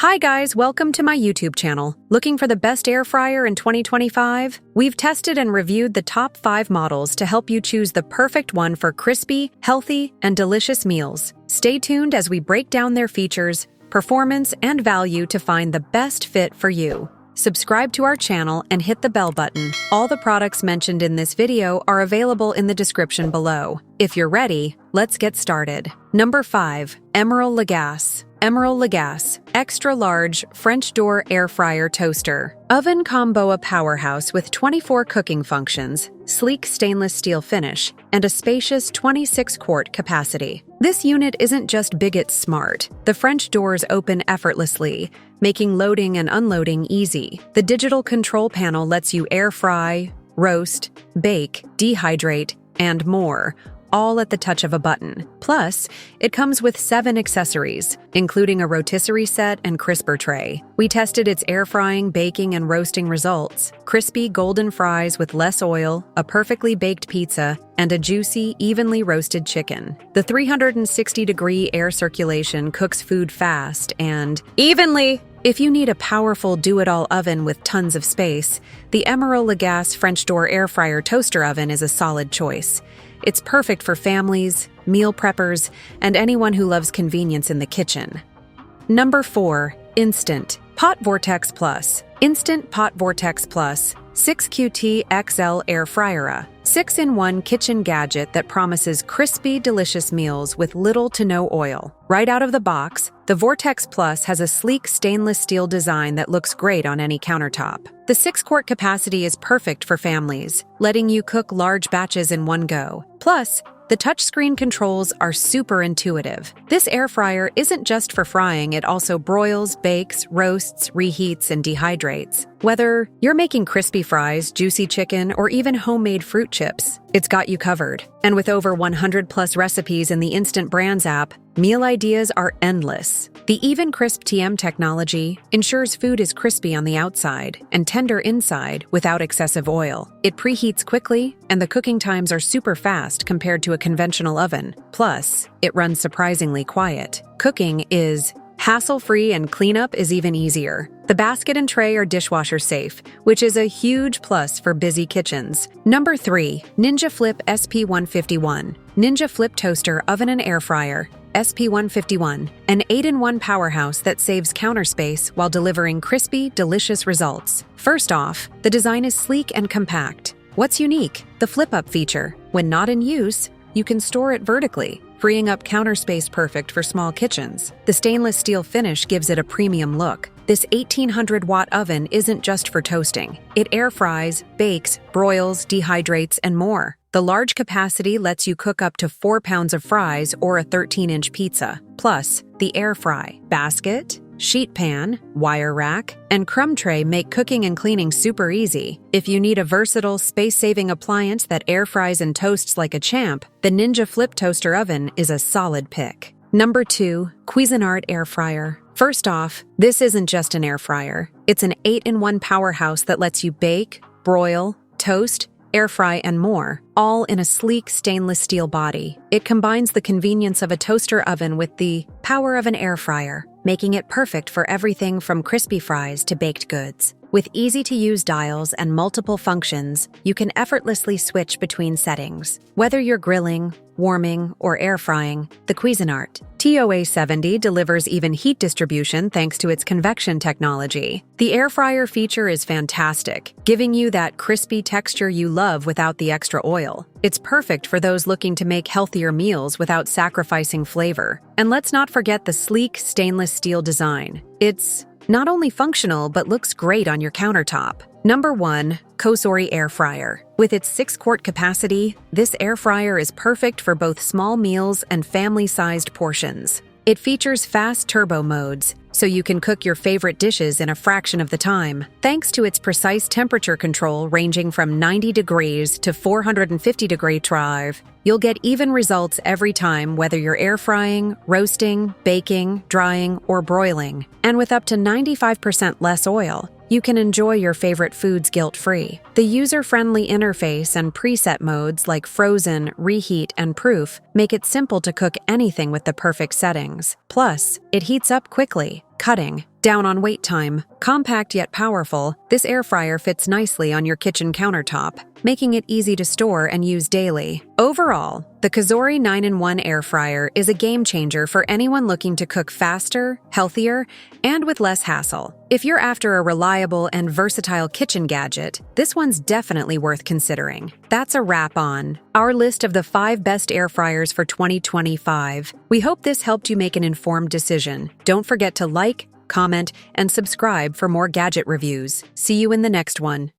Hi guys, welcome to my YouTube channel. Looking for the best air fryer in 2025? We've tested and reviewed the top 5 models to help you choose the perfect one for crispy, healthy, and delicious meals. Stay tuned as we break down their features, performance, and value to find the best fit for you. Subscribe to our channel and hit the bell button. All the products mentioned in this video are available in the description below. If you're ready, let's get started. Number 5. Emerald Lagasse. Emerald Lagasse, extra large French door air fryer toaster. Oven combo, a powerhouse with 24 cooking functions, sleek stainless steel finish, and a spacious 26-quart capacity. This unit isn't just big, it's smart. The French doors open effortlessly, making loading and unloading easy. The digital control panel lets you air fry, roast, bake, dehydrate, and more, all at the touch of a button. Plus, it comes with 7 accessories, including a rotisserie set and crisper tray. We tested its air frying, baking, and roasting results. Crispy golden fries with less oil, a perfectly baked pizza, and a juicy, evenly roasted chicken. The 360-degree air circulation cooks food fast and evenly. If you need a powerful do-it-all oven with tons of space, the Emerald Lagasse French door air fryer toaster oven is a solid choice. It's perfect for families, meal preppers, and anyone who loves convenience in the kitchen. Number 4. Instant Pot Vortex Plus. Instant Pot Vortex Plus 6QT XL Air Fryer. 6-in-1 kitchen gadget that promises crispy, delicious meals with little to no oil. Right out of the box, the Vortex Plus has a sleek stainless steel design that looks great on any countertop. The 6-quart capacity is perfect for families, letting you cook large batches in one go. Plus, the touchscreen controls are super intuitive. This air fryer isn't just for frying, it also broils, bakes, roasts, reheats, and dehydrates. Whether you're making crispy fries, juicy chicken, or even homemade fruit chips, it's got you covered. And with over 100+ recipes in the Instant Brands app, meal ideas are endless. The Even Crisp TM technology ensures food is crispy on the outside and tender inside without excessive oil. It preheats quickly, and the cooking times are super fast compared to a conventional oven. Plus, it runs surprisingly quiet. Cooking is hassle-free and cleanup is even easier. The basket and tray are dishwasher safe, which is a huge plus for busy kitchens. Number 3. Ninja Flip SP151. Ninja Flip Toaster Oven and Air Fryer. SP151, an 8-in-1 powerhouse that saves counter space while delivering crispy, delicious results. First off, the design is sleek and compact. What's unique? The flip-up feature. When not in use, you can store it vertically, freeing up counter space perfect for small kitchens. The stainless steel finish gives it a premium look. This 1800-watt oven isn't just for toasting. It air fries, bakes, broils, dehydrates, and more. The large capacity lets you cook up to 4 pounds of fries or a 13-inch pizza. Plus, the air fry, basket, sheet pan, wire rack, and crumb tray make cooking and cleaning super easy. If you need a versatile, space-saving appliance that air fries and toasts like a champ, the Ninja Flip Toaster Oven is a solid pick. Number 2. Cuisinart Air Fryer. First off, this isn't just an air fryer. It's an 8-in-1 powerhouse that lets you bake, broil, toast, air fry, and more, all in a sleek stainless steel body. It combines the convenience of a toaster oven with the power of an air fryer, making it perfect for everything from crispy fries to baked goods. With easy-to-use dials and multiple functions, you can effortlessly switch between settings. Whether you're grilling, warming, or air frying, the Cuisinart TOA70 delivers even heat distribution thanks to its convection technology. The air fryer feature is fantastic, giving you that crispy texture you love without the extra oil. It's perfect for those looking to make healthier meals without sacrificing flavor. And let's not forget the sleek stainless steel design. It's not only functional, but looks great on your countertop. Number 1. Cosori Air Fryer. With its 6-quart capacity, this air fryer is perfect for both small meals and family-sized portions. It features fast turbo modes, so you can cook your favorite dishes in a fraction of the time. Thanks to its precise temperature control ranging from 90 degrees to 450-degree drive, you'll get even results every time whether you're air frying, roasting, baking, drying, or broiling. And with up to 95% less oil, you can enjoy your favorite foods guilt-free. The user-friendly interface and preset modes like frozen, reheat, and proof make it simple to cook anything with the perfect settings. Plus, it heats up quickly, cutting, Down on wait time. Compact yet powerful, this air fryer fits nicely on your kitchen countertop, making it easy to store and use daily. Overall, the Cosori 9-in-1 air fryer is a game changer for anyone looking to cook faster, healthier, and with less hassle. If you're after a reliable and versatile kitchen gadget, this one's definitely worth considering. That's a wrap on our list of the 5 best air fryers for 2025. We hope this helped you make an informed decision. Don't forget to like, comment, and subscribe for more gadget reviews. See you in the next one.